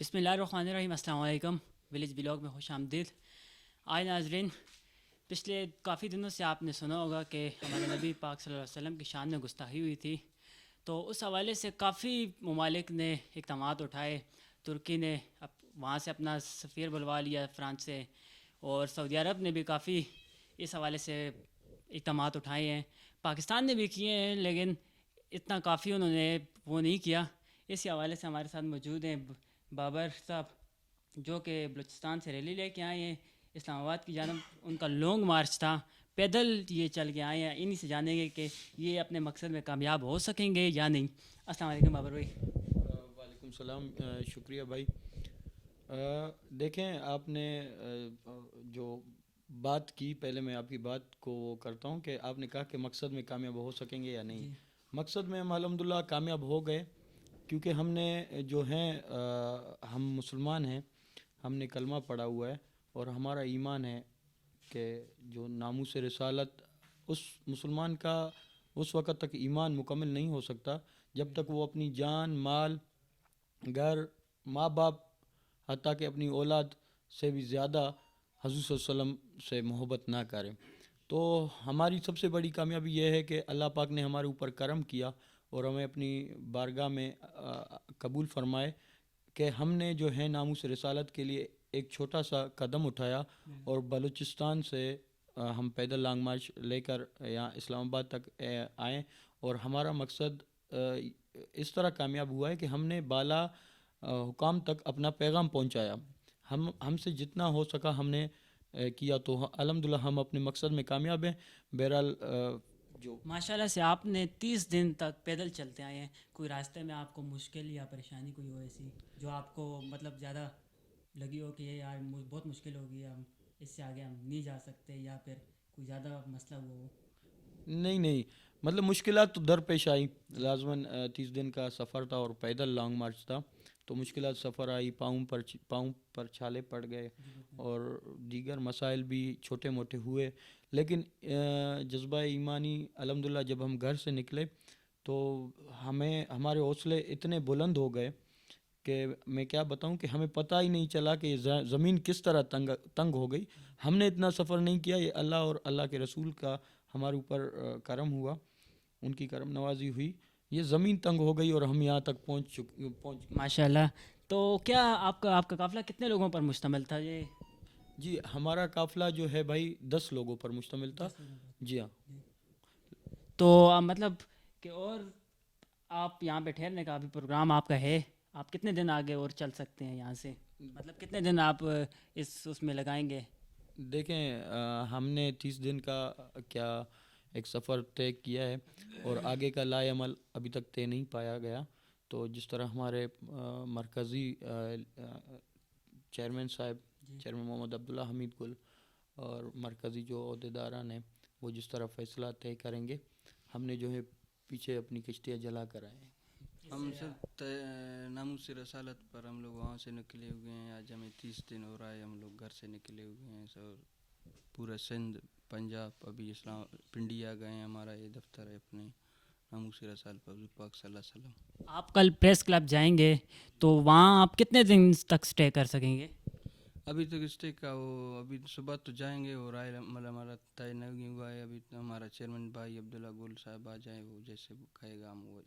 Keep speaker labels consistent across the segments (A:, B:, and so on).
A: بسم اللہ الرحمن الرحیم. السلام علیکم. ولیج بلاگ میں خوش آمدید. آج ناظرین، پچھلے کافی دنوں سے آپ نے سنا ہوگا کہ ہمارے نبی پاک صلی اللہ علیہ وسلم کی شان میں گستاخی ہوئی تھی، تو اس حوالے سے کافی ممالک نے اقدامات اٹھائے. ترکی نے وہاں سے اپنا سفیر بلوا لیا فرانس سے، اور سعودی عرب نے بھی کافی اس حوالے سے اقدامات اٹھائے ہیں. پاکستان نے بھی کیے ہیں، لیکن اتنا کافی انہوں نے وہ نہیں کیا. اسی حوالے سے ہمارے ساتھ موجود ہیں بابر صاحب، جو کہ بلوچستان سے ریلی لے کے آئے ہیں اسلام آباد کی جانب. ان کا لانگ مارچ تھا، پیدل یہ چل کے آئے ہیں. انہی سے جانیں گے کہ یہ اپنے مقصد میں کامیاب ہو سکیں گے یا نہیں. السلام علیکم بابر بھائی.
B: وعلیکم السلام. شکریہ بھائی. دیکھیں، آپ نے جو بات کی، پہلے میں آپ کی بات کو وہ کرتا ہوں کہ آپ نے کہا کہ مقصد میں کامیاب ہو سکیں گے یا نہیں.
A: جی
B: مقصد میں ہم الحمدللہ کامیاب ہو گئے، کیونکہ ہم نے جو ہیں ہم مسلمان ہیں، ہم نے کلمہ پڑھا ہوا ہے، اور ہمارا ایمان ہے کہ جو ناموس رسالت، اس مسلمان کا اس وقت تک ایمان مکمل نہیں ہو سکتا جب تک وہ اپنی جان، مال، گھر، ماں باپ، حتیٰ کہ اپنی اولاد سے بھی زیادہ حضور صلی اللہ علیہ وسلم سے محبت نہ کریں. تو ہماری سب سے بڑی کامیابی یہ ہے کہ اللہ پاک نے ہمارے اوپر کرم کیا اور ہمیں اپنی بارگاہ میں قبول فرمائے کہ ہم نے جو ہے ناموس رسالت کے لیے ایک چھوٹا سا قدم اٹھایا، اور بلوچستان سے ہم پیدل لانگ مارچ لے کر یہاں اسلام آباد تک آئیں. اور ہمارا مقصد اس طرح کامیاب ہوا ہے کہ ہم نے بالا حکام تک اپنا پیغام پہنچایا. ہم سے جتنا ہو سکا ہم نے کیا، تو الحمدللہ ہم اپنے مقصد میں کامیاب ہیں. بہرحال جو
A: ماشاء اللہ سے آپ نے 30 دن تک پیدل چلتے آئے ہیں. کوئی راستے میں آپ کو مشکل یا پریشانی کوئی ہو ایسی جو آپ کو مطلب زیادہ لگی ہو کہ یہ یار بہت مشکل ہوگی، ہم اس سے آگے ہم نہیں جا سکتے، یا پھر کوئی زیادہ مسئلہ ہوا ہو؟
B: نہیں، مطلب مشکلات تو درپیش آئی. لازماً 30 دن کا سفر تھا اور پیدل لانگ مارچ تھا، تو مشکلات سفر آئی. پاؤں پر چھالے پڑ گئے اور دیگر مسائل بھی چھوٹے موٹے ہوئے، لیکن جذبہ ایمانی الحمدللہ جب ہم گھر سے نکلے تو ہمارے حوصلے اتنے بلند ہو گئے کہ میں کیا بتاؤں کہ ہمیں پتہ ہی نہیں چلا کہ زمین کس طرح تنگ ہو گئی. ہم نے اتنا سفر نہیں کیا، یہ اللہ اور اللہ کے رسول کا ہمارے اوپر کرم ہوا، ان کی کرم نوازی ہوئی. یہ زمین تنگ ہو گئی اور ہم یہاں تک پہنچ
A: ماشاء اللہ. تو کیا آپ کا قافلہ کتنے لوگوں پر مشتمل تھا یہ؟
B: جی، ہمارا قافلہ جو ہے بھائی 10 لوگوں پر مشتمل تھا.
A: 10 لوگوں پر.
B: جی ہاں.
A: تو مطلب کہ اور آپ یہاں پہ ٹھہرنے کا ابھی پروگرام آپ کا ہے؟ آپ کتنے دن آگے اور چل سکتے ہیں یہاں سے؟ مطلب کتنے دن آپ اس میں لگائیں گے؟
B: دیکھیں، ہم نے 30 دن کا کیا ایک سفر طے کیا ہے، اور آگے کا لائے عمل ابھی تک طے نہیں پایا گیا. تو جس طرح ہمارے مرکزی چیئرمین صاحب، چیئرمین محمد عبداللہ حمید گل، اور مرکزی جو عہدیداران ہیں وہ جس طرح فیصلہ طے کریں گے، ہم نے جو ہے پیچھے اپنی کشتیاں جلا کر آئے ہیں.
C: ہم سب ناموس رسالت پر ہم لوگ وہاں سے نکلے ہوئے ہیں. آج ہمیں 30 دن ہو رہا ہے ہم لوگ گھر سے نکلے ہوئے ہیں. پورا سندھ، پنجاب، ابھی اسلام پنڈی آ گئے ہیں. ہمارا یہ دفتر ہے اپنے ناموس رسالت پر حضور پاک صلی اللہ علیہ وسلم.
A: آپ کل پریس کلب جائیں گے تو وہاں آپ کتنے دن تک سٹے کر سکیں گے؟
C: ابھی تک اسٹے کا وہ ابھی صبح تو جائیں گے، اور رائے عمل ہمارا طے نہیں ہوا ہے. ابھی ہمارا چیئرمین بھائی عبداللہ گل صاحب آ جائیں، وہ جیسے کہے گا ہم وہ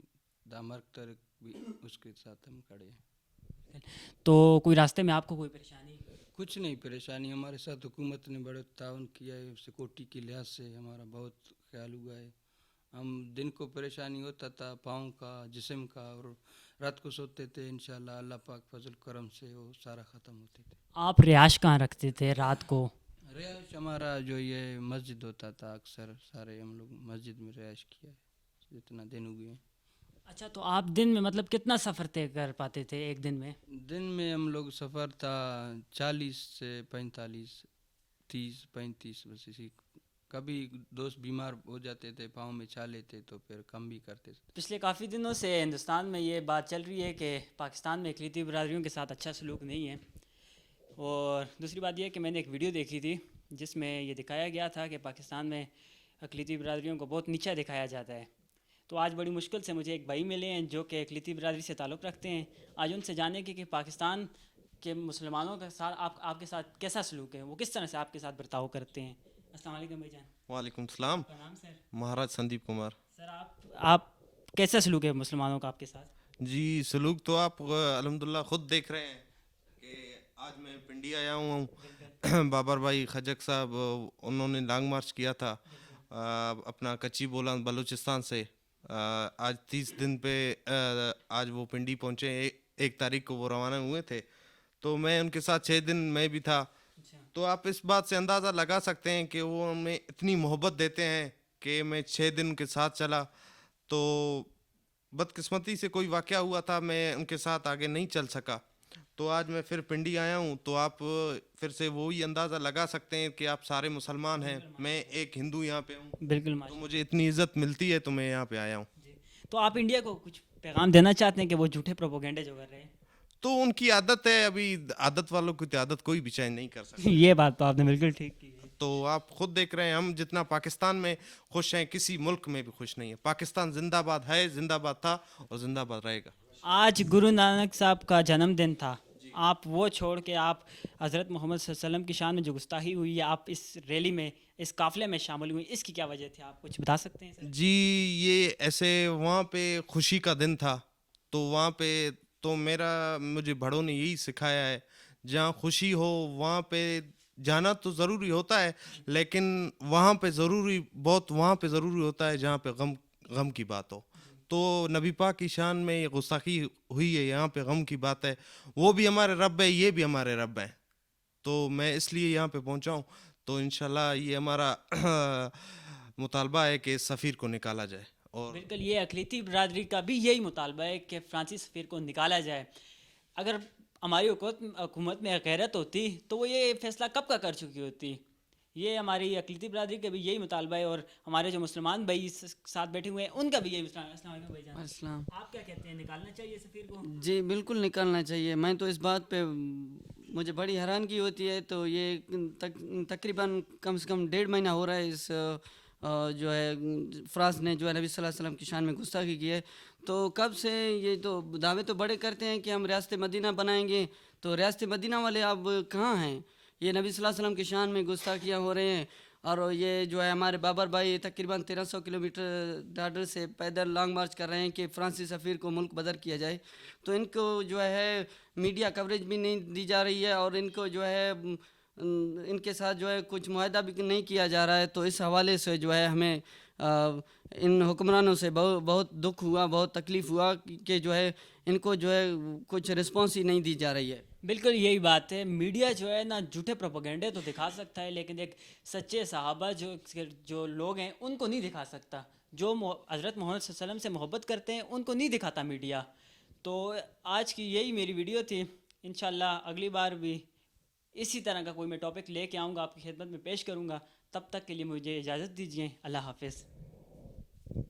C: دامرک تک بھی اس کے ساتھ ہم کھڑے ہیں.
A: تو کوئی راستے میں آپ کو کوئی پریشانی؟
C: کچھ نہیں پریشانی. ہمارے ساتھ حکومت نے بڑا تعاون کیا ہے، سیکورٹی کے لحاظ سے ہمارا بہت خیال ہوا ہے. ہم دن کو پریشانی ہوتا تھا پاؤں کا، جسم کا، اور رات کو سوتے تھے. انشاءاللہ اللہ پاک فضل کرم سے وہ سارا ختم ہوتے تھے.
A: آپ رہائش کہاں رکھتے تھے رات کو؟
C: رہائش ہمارا جو یہ مسجد ہوتا تھا، اکثر سارے ہم لوگ مسجد میں رہائش کیا ہے جتنا دن ہوئے ہیں.
A: اچھا، تو آپ دن میں مطلب کتنا سفر طے کر پاتے تھے ایک دن میں؟
C: دن میں ہم لوگ سفر تھا 40 سے 45، 30 35 بس اسی. کبھی دوست بیمار ہو جاتے تھے، پاؤں میں چھالے تھے، تو پھر کم بھی کرتے تھے.
A: پچھلے کافی دنوں سے ہندوستان میں یہ بات چل رہی ہے کہ پاکستان میں اقلیتی برادریوں کے ساتھ اچھا سلوک نہیں ہے. اور دوسری بات یہ کہ میں نے ایک ویڈیو دیکھی تھی جس میں یہ دکھایا گیا تھا کہ پاکستان میں اقلیتی برادریوں کو بہت نیچا دکھایا جاتا ہے. تو آج بڑی مشکل سے مجھے ایک بھائی ملے ہیں جو کہ اقلیتی برادری سے تعلق رکھتے ہیں. آج ان سے جانیں گے کہ پاکستان کے مسلمانوں کے ساتھ آپ کے ساتھ کیسا سلوک ہے, وہ کس طرح سے آپ کے ساتھ برتاؤ کرتے ہیں. السلام علیکم بھائی جان.
D: وعلیکم السلام.
A: آپ کا نام سر؟
D: مہاراج سندیپ کمار.
A: سر آپ کیسا سلوک ہے مسلمانوں کا آپ کے ساتھ؟
D: جی سلوک تو آپ الحمدللہ خود دیکھ رہے ہیں کہ آج میں پنڈی آیا ہوں. بابر بھائی خجک صاحب انہوں نے لانگ مارچ کیا تھا اپنا کچی بولان بلوچستان سے. آج 30 دن پہ آج وہ پنڈی پہنچے. 1 تاریخ کو وہ روانہ ہوئے تھے, تو میں ان کے ساتھ 6 دن میں بھی تھا. تو آپ اس بات سے اندازہ لگا سکتے ہیں کہ وہ ہمیں اتنی محبت دیتے ہیں کہ میں 6 دن کے ساتھ چلا. تو بدقسمتی سے کوئی واقعہ ہوا تھا, میں ان کے ساتھ آگے نہیں چل سکا. تو آج میں پھر پنڈی آیا ہوں, تو آپ پھر سے وہی اندازہ لگا سکتے ہیں کہ آپ سارے مسلمان ہیں, میں ایک ہندو یہاں پہ ہوں.
A: بالکل
D: تو مجھے اتنی عزت ملتی ہے تو میں یہاں پہ آیا ہوں.
A: تو آپ انڈیا کو کچھ پیغام دینا چاہتے ہیں کہ وہ جھوٹے پروپیگنڈے جو کر رہے ہیں؟
D: تو ان کی عادت ہے, ابھی عادت والوں کی عادت کوئی بھی چینج نہیں کر سکتا.
A: یہ بات تو آپ نے بالکل ٹھیک کی ہے.
D: تو آپ خود دیکھ رہے ہیں ہم جتنا پاکستان میں خوش ہیں کسی ملک میں بھی خوش نہیں ہے. پاکستان زندہ باد ہے, زندہ باد تھا اور زندہ باد رہے گا. آج
A: گرو نانک صاحب کا جنم دن تھا, آپ وہ چھوڑ کے آپ حضرت محمد صلی اللہ علیہ وسلم کی شان میں جو گستاخی ہوئی ہے, آپ اس ریلی میں اس قافلے میں شامل ہوئی, اس کی کیا وجہ تھی, آپ کچھ بتا سکتے ہیں سر؟
D: جی یہ ایسے وہاں پہ خوشی کا دن تھا, تو وہاں پہ تو مجھے بڑوں نے یہی سکھایا ہے, جہاں خوشی ہو وہاں پہ جانا تو ضروری ہوتا ہے, لیکن وہاں پہ ضروری ہوتا ہے جہاں پہ غم کی بات ہو. تو نبی پاک کی شان میں یہ گستاخی ہوئی ہے, یہاں پہ غم کی بات ہے. وہ بھی ہمارے رب ہے, یہ بھی ہمارے رب ہیں. تو میں اس لیے یہاں پہ پہنچا ہوں. تو انشاءاللہ یہ ہمارا مطالبہ ہے کہ سفیر کو نکالا جائے. اور
A: بالکل یہ اقلیتی برادری کا بھی یہی مطالبہ ہے کہ فرانسیسی سفیر کو نکالا جائے. اگر ہماری حکومت میں غیرت ہوتی تو وہ یہ فیصلہ کب کا کر چکی ہوتی. یہ ہماری اقلیتی برادری کا بھی یہی مطالبہ ہے, اور ہمارے جو مسلمان بھائی ساتھ بیٹھے ہوئے ہیں ان کا بھی یہی مطالبہ ہے. السلام علیکم بھائی جان.
C: السلام.
A: آپ کیا کہتے ہیں, نکالنا چاہیے سفیر کو؟
C: جی بالکل نکالنا چاہیے. میں تو اس بات پہ مجھے بڑی حیرانگی ہوتی ہے. تو یہ تقریباً کم سے کم 1.5 مہینہ ہو رہا ہے اس جو ہے فرانس نے جو ہے نبی صلی اللہ علیہ وسلم کی شان میں گستاخی کی ہے. تو کب سے یہ تو دعوے تو بڑے کرتے ہیں کہ ہم ریاست مدینہ بنائیں گے. تو ریاست مدینہ والے اب کہاں ہیں؟ یہ نبی صلی اللہ علیہ وسلم کی شان میں گستاخیاں ہو رہے ہیں. اور یہ جو ہے ہمارے بابر بھائی تقریباً 1300 کلومیٹر ڈاڈر سے پیدل لانگ مارچ کر رہے ہیں کہ فرانسیسی سفیر کو ملک بدر کیا جائے. تو ان کو جو ہے میڈیا کوریج بھی نہیں دی جا رہی ہے, اور ان کو جو ہے ان کے ساتھ جو ہے کچھ معاہدہ بھی نہیں کیا جا رہا ہے. تو اس حوالے سے جو ہے ہمیں ان حکمرانوں سے بہت دکھ ہوا, بہت تکلیف ہوا کہ جو ہے ان کو جو ہے کچھ رسپانس ہی نہیں دی جا رہی ہے.
A: بالکل یہی بات ہے. میڈیا جو ہے نا جھوٹے پروپیگنڈے تو دکھا سکتا ہے, لیکن ایک سچے صحابہ جو لوگ ہیں ان کو نہیں دکھا سکتا. جو حضرت محمد صلی اللہ علیہ وسلم سے محبت کرتے ہیں ان کو نہیں دکھاتا میڈیا. تو آج کی یہی میری ویڈیو تھی. انشاءاللہ اگلی بار بھی اسی طرح کا کوئی میں ٹاپک لے کے آؤں گا, آپ کی خدمت میں پیش کروں گا. تب تک کے لیے مجھے اجازت دیجیے. اللہ حافظ.